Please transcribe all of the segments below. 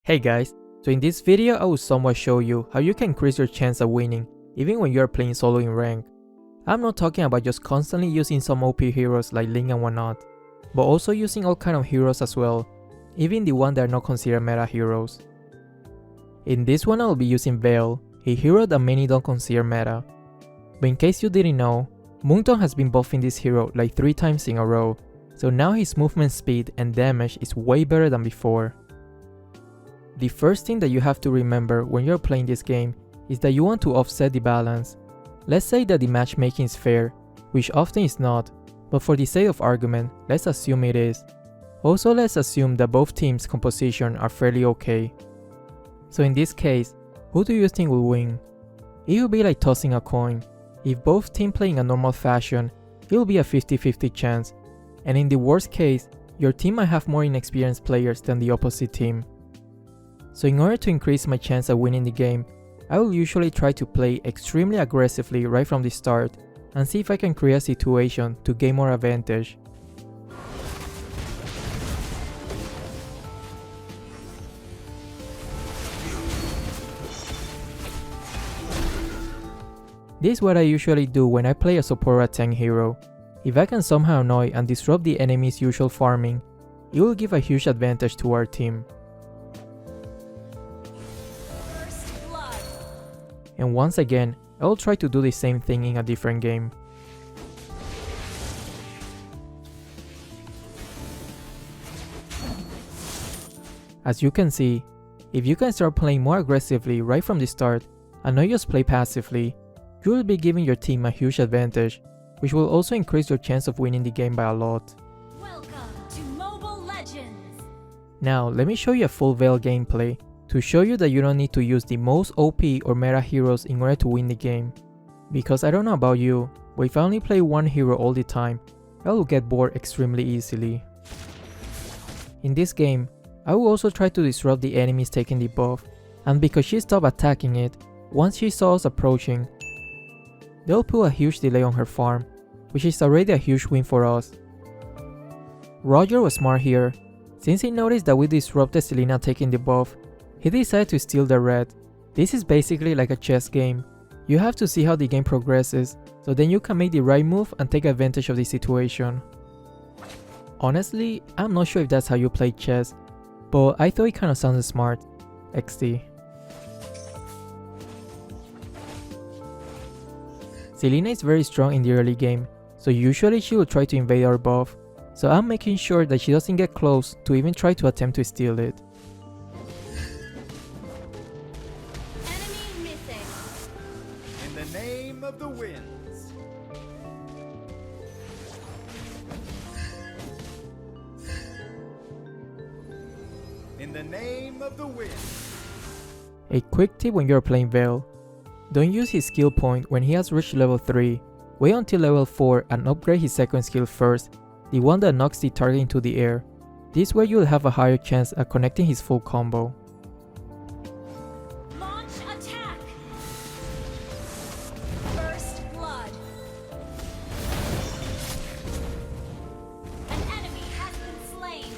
Hey guys, so in this video I will somewhat show you how you can increase your chance of winning even when you are playing solo in rank. I'm not talking about just constantly using some OP heroes like Ling and whatnot, but also using all kind of heroes as well, even the ones that are not considered meta heroes. In this one I will be using Vale, a hero that many don't consider meta. But in case you didn't know, Moonton has been buffing this hero like 3 times in a row, so now his movement speed and damage is way better than before. The first thing that you have to remember when you're playing this game is that you want to offset the balance. Let's say that the matchmaking is fair, which often is not, but for the sake of argument, let's assume it is. Also, let's assume that both teams' composition are fairly okay. So in this case, who do you think will win? It will be like tossing a coin. If both teams play in a normal fashion, it will be a 50-50 chance, and in the worst case, your team might have more inexperienced players than the opposite team. So in order to increase my chance of winning the game, I will usually try to play extremely aggressively right from the start and see if I can create a situation to gain more advantage. This is what I usually do when I play a support or tank hero. If I can somehow annoy and disrupt the enemy's usual farming, it will give a huge advantage to our team. And once again, I will try to do the same thing in a different game. As you can see, if you can start playing more aggressively right from the start and not just play passively, you will be giving your team a huge advantage, which will also increase your chance of winning the game by a lot. Welcome to Mobile Legends! Now, let me show you a full Vale gameplay to show you that you don't need to use the most OP or meta heroes in order to win the game. Because I don't know about you, but if I only play one hero all the time, I will get bored extremely easily. In this game, I will also try to disrupt the enemies taking the buff, and because she stopped attacking it, once she saw us approaching, they'll put a huge delay on her farm, which is already a huge win for us. Roger was smart here. Since he noticed that we disrupted Selena taking the buff, he decided to steal the red. This is basically like a chess game. You have to see how the game progresses, so then you can make the right move and take advantage of the situation. Honestly, I'm not sure if that's how you play chess, but I thought it kinda sounded smart. XD. Selena is very strong in the early game, so usually she will try to invade our buff, so I'm making sure that she doesn't get close to even try to attempt to steal it. Enemy missing. In the name of the winds. In the name of the winds. A quick tip when you're playing Vale: don't use his skill point when he has reached level 3, wait until level 4 and upgrade his second skill first, the one that knocks the target into the air. This way you'll have a higher chance at connecting his full combo. Launch attack! First blood. An enemy has been slain.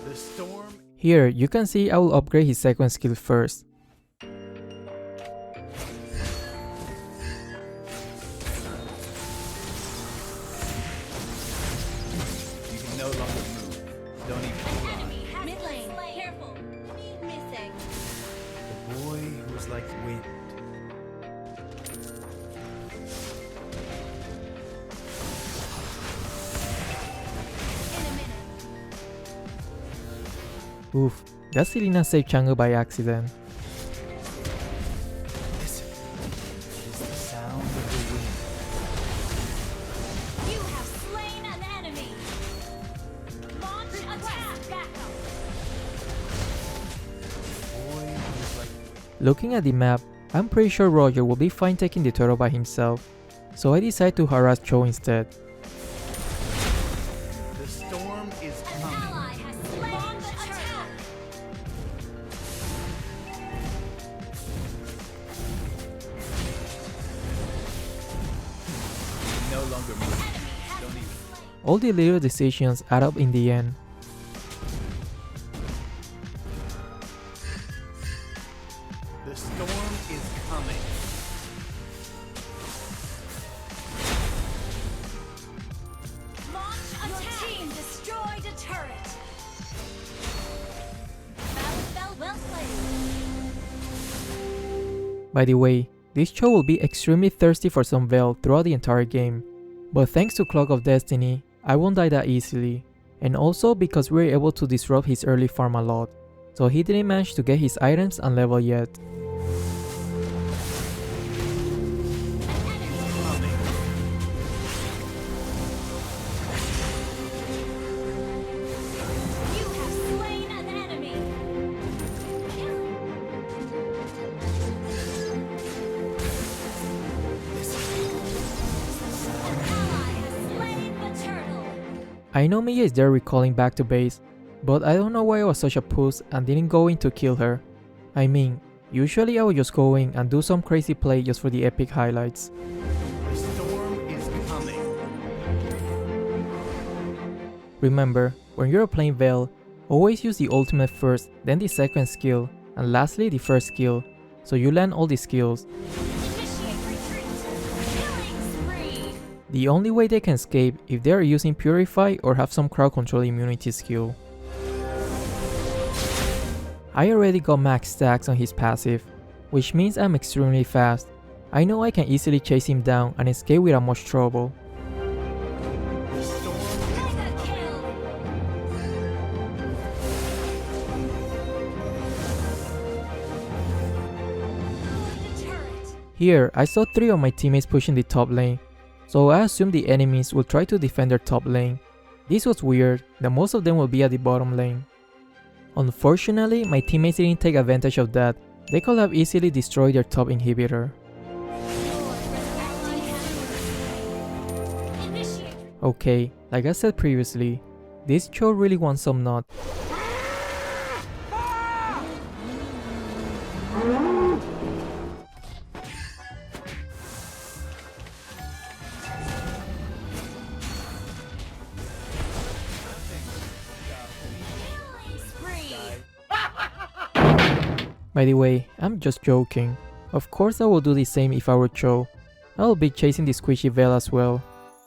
The storm. Here, you can see I will upgrade his second skill first. You can no longer move. Don't even try. Enemy has been slain. Careful. Enemy missing. The boy who's like wind. In a minute. Oof, that Selena saved Chang'e by accident. Listen. It is the sound of the wind. You have slain an enemy. Launch attack. Backup. The boy who's like. Looking at the map, I'm pretty sure Roger will be fine taking the turtle by himself, so I decide to harass Cho instead. The storm is An coming. ally has slain the attack. no longer move. Don't even. All the little decisions add up in the end. The storm is coming. Launch attack. Your team destroyed a turret. Battle well played. By the way, this Cho will be extremely thirsty for some Vale throughout the entire game, but thanks to Clock of Destiny, I won't die that easily, and also because we were able to disrupt his early farm a lot, so he didn't manage to get his items and level yet. You have slain an enemy. An ally has slain the turtle. I know Mia is there recalling back to base, but I don't know why I was such a puss and didn't go in to kill her. I mean, usually I would just go in and do some crazy play just for the epic highlights. The storm is coming. Remember, when you're playing Vale, always use the ultimate first, then the second skill, and lastly the first skill, so you land all the skills. Initiate retreat. Killing spree. The only way they can escape if they are using Purify or have some crowd control immunity skill. I already got max stacks on his passive, which means I'm extremely fast. I know I can easily chase him down and escape without much trouble. The storm is Mega coming. kill. The turret. Here, I saw 3 of my teammates pushing the top lane, so I assumed the enemies will try to defend their top lane. This was weird, that most of them will be at the bottom lane. Unfortunately, my teammates didn't take advantage of that. They could have easily destroyed their top inhibitor. Initiate. Okay, like I said previously, this Cho really wants some nut. Killing spree. By the way, I'm just joking. Of course I will do the same if I were Cho. I will be chasing the squishy Vale as well.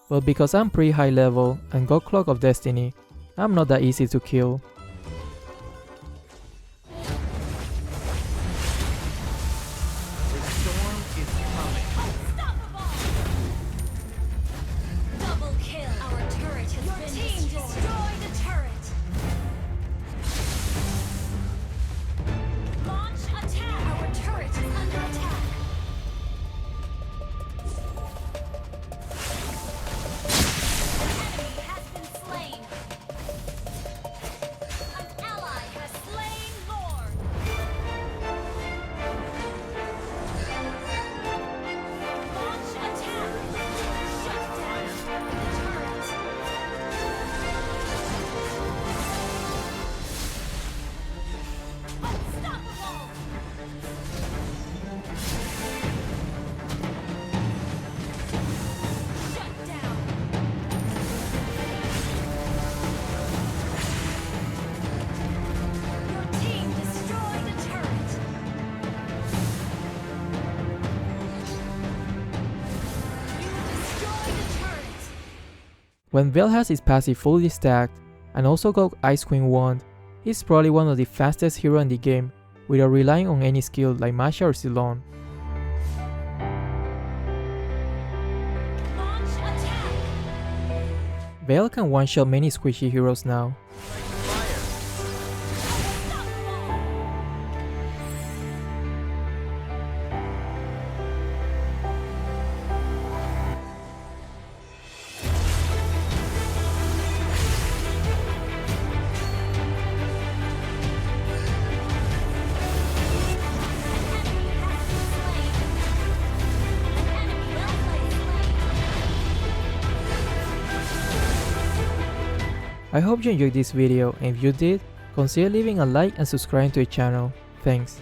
But because I'm pretty high level and got Clock of Destiny, I'm not that easy to kill. The storm is coming. Unstoppable. Double kill. Our turret has been destroyed. Your team destroyed the turret. Launch attack. Our turret is under attack. An enemy has been slain. An ally has slain Lord. Launch attack. Shut down the turret. Unstoppable. Shut down. Your team destroyed a turret. You destroyed a turret. When Vale has his passive fully stacked and also got Ice Queen wand, he's probably one of the fastest hero in the game without relying on any skill like Masha or Ceylon. Launch attack. Vale can one-shot many squishy heroes now. Fire. Unstoppable. I hope you enjoyed this video, and if you did, consider leaving a like and subscribing to the channel. Thanks.